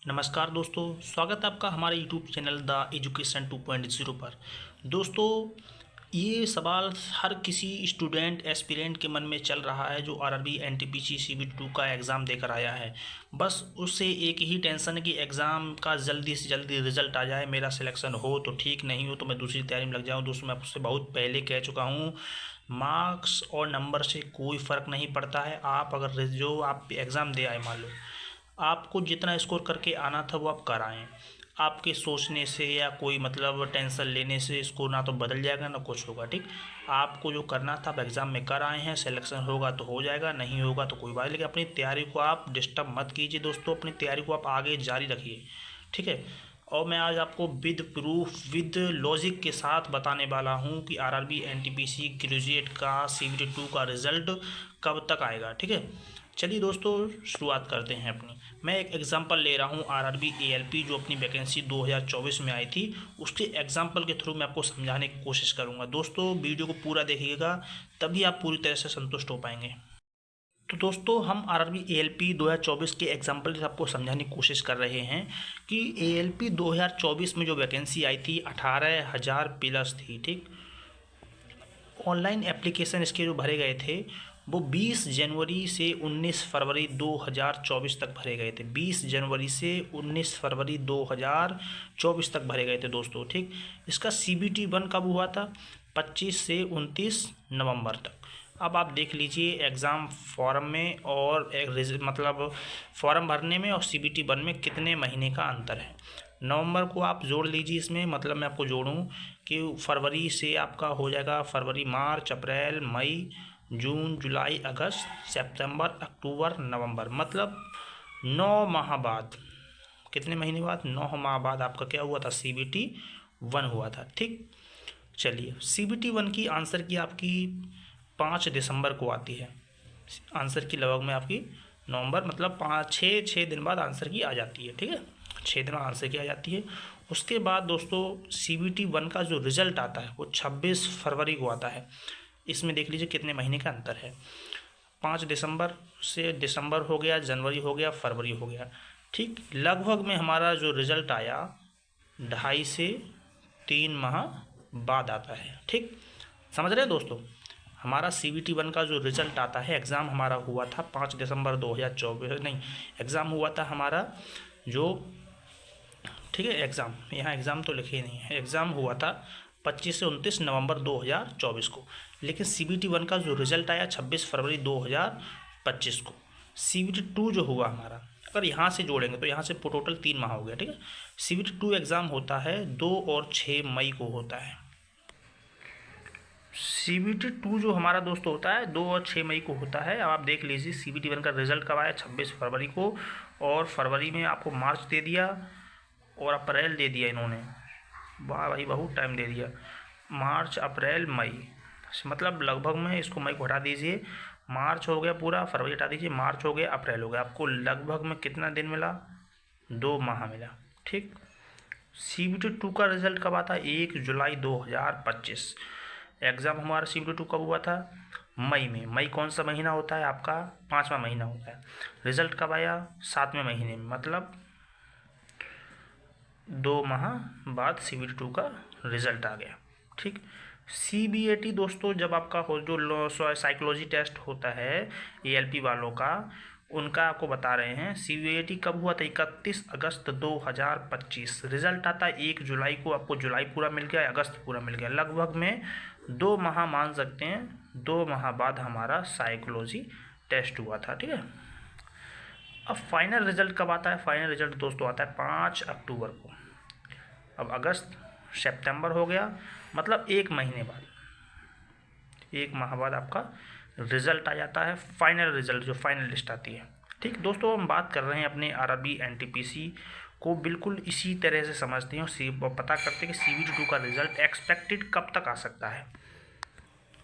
नमस्कार दोस्तों, स्वागत है आपका हमारे यूट्यूब चैनल द एजुकेशन 2.0 पर। दोस्तों, ये सवाल हर किसी स्टूडेंट एस्पिरेंट के मन में चल रहा है जो आरआरबी एनटीपीसी सीबीटी 2 का एग्ज़ाम देकर आया है। बस उससे एक ही टेंशन है कि एग्ज़ाम का जल्दी से जल्दी रिजल्ट आ जाए, मेरा सिलेक्शन हो तो ठीक, नहीं हो तो मैं दूसरी तैयारी में लग जाऊँ। दोस्तों, मैं आपसे बहुत पहले कह चुका हूँ, मार्क्स और नंबर से कोई फ़र्क नहीं पड़ता है। आप अगर जो आप एग्ज़ाम दे आए, मान लो आपको जितना स्कोर करके आना था वो आप कर आएँ। आपके सोचने से या कोई मतलब टेंशन लेने से स्कोर ना तो बदल जाएगा ना कुछ होगा। ठीक, आपको जो करना था आप एग्ज़ाम में कर आए हैं। सिलेक्शन होगा तो हो जाएगा, नहीं होगा तो कोई बात नहीं, लेकिन अपनी तैयारी को आप डिस्टर्ब मत कीजिए। दोस्तों, अपनी तैयारी को आप आगे जारी रखिए, ठीक है। और मैं आज आपको विद प्रूफ विद लॉजिक के साथ बताने वाला हूँ कि आरआरबी एनटीपीसी ग्रेजुएट का सीबीटी 2 का रिज़ल्ट कब तक आएगा, ठीक है। चलिए दोस्तों, शुरुआत करते हैं अपनी। मैं एक एग्जांपल ले रहा हूँ आरआरबी एएलपी जो अपनी वैकेंसी 2024 में आई थी, उसके एग्जांपल के थ्रू मैं आपको समझाने की कोशिश करूँगा। दोस्तों, वीडियो को पूरा देखिएगा, तभी आप पूरी तरह से संतुष्ट हो पाएंगे। तो दोस्तों, हम आरआरबी एएलपी 2024 के एग्जाम्पल से आपको समझाने की कोशिश कर रहे हैं कि एएलपी 2024 में जो वैकेंसी आई थी 18,000 प्लस थी, ठीक। ऑनलाइन एप्लीकेशन इसके जो भरे गए थे वो 20 जनवरी से 19 फरवरी 2024 तक भरे गए थे। 20 जनवरी से 19 फरवरी 2024 तक भरे गए थे दोस्तों, ठीक। इसका सीबीटी 1 कब हुआ था? 25 से 29 नवंबर तक। अब आप देख लीजिए एग्ज़ाम फॉर्म में और मतलब फॉर्म भरने में और सीबीटी 1 में कितने महीने का अंतर है। नवंबर को आप जोड़ लीजिए इसमें, मतलब मैं आपको जोड़ूं कि फरवरी से आपका हो जाएगा फरवरी, मार्च, अप्रैल, मई, जून, जुलाई, अगस्त, सितंबर, अक्टूबर, नवंबर, मतलब 9 माह बाद। कितने महीने बाद? 9 माह बाद आपका क्या हुआ था? सीबीटी 1 हुआ था, ठीक। चलिए, सीबीटी 1 की आंसर की आपकी 5 दिसंबर को आती है। आंसर की लगभग में आपकी नवंबर मतलब 6 दिन बाद आंसर की आ जाती है, ठीक है। 6 दिन बाद आंसर की आ जाती है। उसके बाद दोस्तों सीबीटी 1 का जो रिज़ल्ट आता है वो 26 फरवरी को आता है। इसमें देख लीजिए कितने महीने का अंतर है। 5 दिसंबर से दिसंबर हो गया, जनवरी हो गया, फरवरी हो गया, ठीक। लगभग में हमारा जो रिज़ल्ट आया 2.5 से 3 माह बाद आता है, ठीक। समझ रहे हैं दोस्तों? हमारा सीबीटी 1 का जो रिज़ल्ट आता है, एग्ज़ाम हमारा हुआ था 5 दिसंबर 2024, नहीं, एग्ज़ाम हुआ था हमारा जो, ठीक है, एग्ज़ाम यहाँ एग्ज़ाम तो लिखे ही नहीं है, एग्ज़ाम हुआ था 25 से 29 नवंबर 2024 को, लेकिन सीबीटी 1 का जो रिज़ल्ट आया 26 फरवरी 2025 को। सीबीटी 2 जो हुआ हमारा, अगर यहाँ से जोड़ेंगे तो यहाँ से टोटल 3 माह हो गया, ठीक है। सीबीटी 2 एग्ज़ाम होता है 2 और 6 मई को होता है। सीबीटी 2 जो हमारा दोस्त होता है 2 और 6 मई को होता है। अब आप देख लीजिए सीबीटी 1 का रिज़ल्ट कब आया? 26 फरवरी को, और फरवरी में आपको मार्च दे दिया और अप्रैल दे दिया इन्होंने। वाह भाई, बहुत टाइम दे दिया। मार्च, अप्रैल, मई, मतलब लगभग में इसको मई को हटा दीजिए, मार्च हो गया पूरा, फरवरी हटा दीजिए, मार्च हो गया, अप्रैल हो गया, आपको लगभग में कितना दिन मिला? 2 माह मिला, ठीक। सीबीटी 2 का रिज़ल्ट कब आता है? 1 जुलाई 2025। एग्ज़ाम हमारा सीबीटी 2 कब हुआ था? मई में। मई कौन सा महीना होता है आपका? 5वां महीना होता है। रिज़ल्ट कब आया? 7वें महीने में, मतलब 2 माह बाद सीबीटी 2 का रिज़ल्ट आ गया, ठीक। सीबीएटी दोस्तों जब आपका हो, जो साइकोलॉजी टेस्ट होता है एएलपी वालों का, उनका आपको बता रहे हैं। सीबीएटी कब हुआ था? 31 अगस्त 2025। रिज़ल्ट आता है 1 जुलाई को, आपको जुलाई पूरा मिल गया, अगस्त पूरा मिल गया, लगभग में 2 माह मान सकते हैं। 2 माह बाद हमारा साइकोलॉजी टेस्ट हुआ था, ठीक है। अब फाइनल रिज़ल्ट कब आता है? फाइनल रिज़ल्ट दोस्तों आता है 5 अक्टूबर को। अब अगस्त, सितंबर हो गया, मतलब 1 महीने बाद, 1 माह बाद आपका रिज़ल्ट आ जाता है, फाइनल रिज़ल्ट, जो फाइनल लिस्ट आती है, ठीक। दोस्तों, हम बात कर रहे हैं अपने आरआरबी एनटीपीसी को बिल्कुल इसी तरह से समझते हैं और पता करते हैं कि सीबीटी 2 का रिज़ल्ट एक्सपेक्टेड कब तक आ सकता है।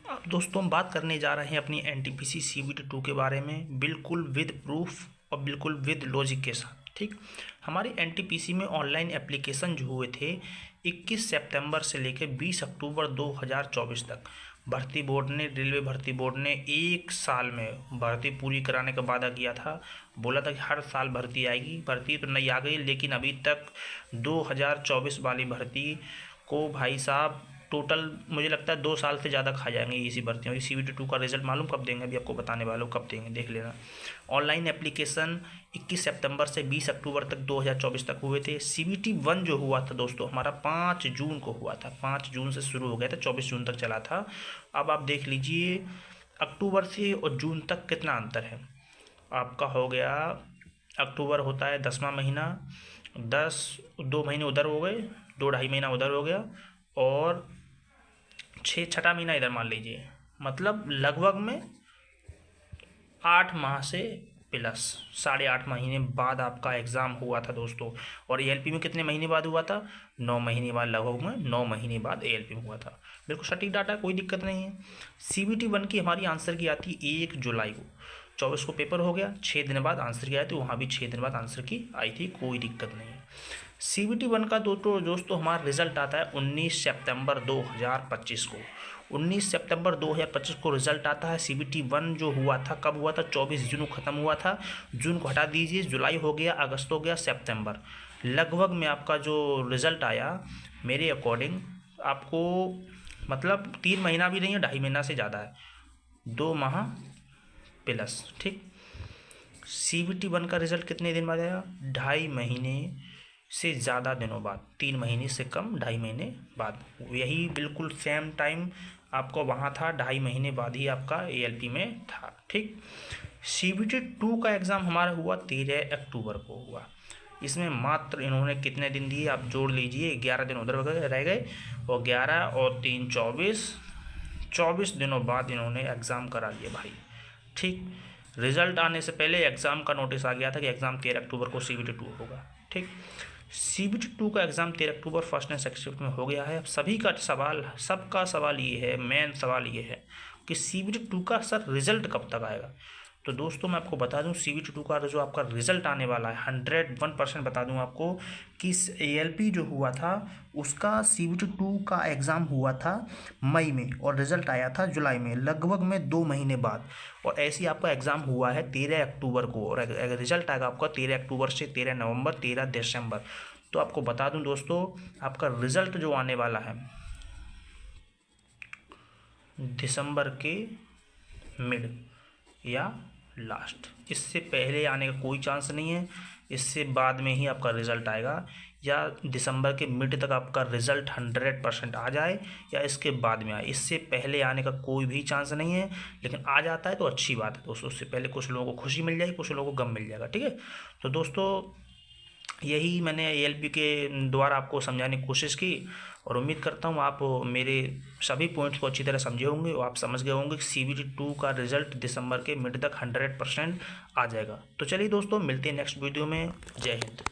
अब दोस्तों, हम बात करने जा रहे हैं अपनी एनटीपीसी सीबीटी 2 के बारे में, बिल्कुल विद प्रूफ और बिल्कुल विद लॉजिक के साथ, ठीक। हमारी एनटीपीसी में ऑनलाइन एप्लीकेशन जो हुए थे 21 सितंबर से लेकर 20 अक्टूबर 2024 तक, भर्ती बोर्ड ने, रेलवे भर्ती बोर्ड ने 1 साल में भर्ती पूरी कराने का वादा किया था। बोला था कि हर साल भर्ती आएगी। भर्ती तो नहीं आ गई, लेकिन अभी तक 2024 वाली भर्ती को भाई साहब टोटल मुझे लगता है 2 साल से ज़्यादा खा जाएंगे इसी भर्तियों की। CBT 2 का रिजल्ट मालूम कब देंगे, अभी आपको बताने वाले हो कब देंगे, देख लेना। ऑनलाइन एप्लीकेशन 21 सितंबर से 20 अक्टूबर तक 2024 तक हुए थे। CBT 1 जो हुआ था दोस्तों हमारा 5 जून को हुआ था। 5 जून से शुरू हो गया था, 24 जून तक चला था। अब आप देख लीजिए अक्टूबर से और जून तक कितना अंतर है। आपका हो गया, अक्टूबर होता है 10वां महीना, 2 महीने उधर हो गए, 2-2.5 महीना उधर हो गया, और 6 महीना इधर मान लीजिए। मतलब लगभग में 8 माह से प्लस 8.5 महीने बाद आपका एग्ज़ाम हुआ था दोस्तों। और ALP में कितने महीने बाद हुआ था? 9 महीने बाद, लगभग में 9 महीने बाद ALP में हुआ था। बिल्कुल सटीक डाटा, कोई दिक्कत नहीं है। CBT 1 की हमारी आंसर की आती 1 जुलाई को, 24 को पेपर हो गया, 6 दिन बाद आंसर की आई थी, वहाँ भी 6 दिन बाद आंसर की आई थी, कोई दिक्कत नहीं है। CBT 1 का दोस्तों हमारा रिजल्ट आता है 19 सितंबर 2025 को। 19 सितंबर 2025 को रिजल्ट आता है। CBT 1 जो हुआ था कब हुआ था? 24 जून को ख़त्म हुआ था। जून को हटा दीजिए, जुलाई हो गया, अगस्त हो गया, सितंबर। लगभग में आपका जो रिज़ल्ट आया मेरे अकॉर्डिंग आपको मतलब 3 महीना भी नहीं है, 2.5 महीना से ज़्यादा है, 2 माह प्लस, ठीक। CBT 1 का रिज़ल्ट कितने दिन बाद आया? 2.5 महीने से ज़्यादा दिनों बाद, 3 महीने से कम, 2.5 महीने बाद। यही बिल्कुल सेम टाइम आपको वहाँ था, 2.5 महीने बाद ही आपका ALP में था, ठीक। CBT 2 का एग्ज़ाम हमारा हुआ 13 अक्टूबर को हुआ। इसमें मात्र इन्होंने कितने दिन दिए आप जोड़ लीजिए, 11 दिन उधर रह गए, और 11 और 3 24 दिनों बाद इन्होंने एग्ज़ाम करा लिया भाई, ठीक। रिज़ल्ट आने से पहले एग्ज़ाम का नोटिस आ गया था कि एग्ज़ाम 13 अक्टूबर को CBT 2 होगा, ठीक। CBT 2 का exam 13 October first and second shift में हो गया है। अब सबका सवाल ये है, मेन सवाल ये है कि CBT 2 का सर रिज़ल्ट कब तक आएगा? तो दोस्तों मैं आपको बता दूं, CBT 2 का जो आपका रिज़ल्ट आने वाला है 101% बता दूं आपको कि ALP जो हुआ था उसका CBT 2 का एग्ज़ाम हुआ था मई में और रिज़ल्ट आया था जुलाई में, लगभग में 2 महीने बाद। और ऐसे ही आपका एग्ज़ाम हुआ है 13 अक्टूबर को, और रिज़ल्ट आएगा आपका 13 अक्टूबर से 13 नवंबर 13 दिसंबर। तो आपको बता दूं दोस्तों, आपका रिज़ल्ट जो आने वाला है दिसंबर के मिड या लास्ट, इससे पहले आने का कोई चांस नहीं है। इससे बाद में ही आपका रिज़ल्ट आएगा, या दिसंबर के मिड तक आपका रिज़ल्ट 100% आ जाए, या इसके बाद में आए। इससे पहले आने का कोई भी चांस नहीं है, लेकिन आ जाता है तो अच्छी बात है दोस्तों। उससे पहले कुछ लोगों को खुशी मिल जाएगी, कुछ लोगों को गम मिल जाएगा, ठीक है। तो दोस्तों यही मैंने ALP के द्वारा आपको समझाने की कोशिश की, और उम्मीद करता हूँ आप मेरे सभी पॉइंट्स को अच्छी तरह समझे होंगे और आप समझ गए होंगे कि CBT 2 का रिज़ल्ट दिसंबर के मिड तक 100% आ जाएगा। तो चलिए दोस्तों, मिलते हैं नेक्स्ट वीडियो में। जय हिंद।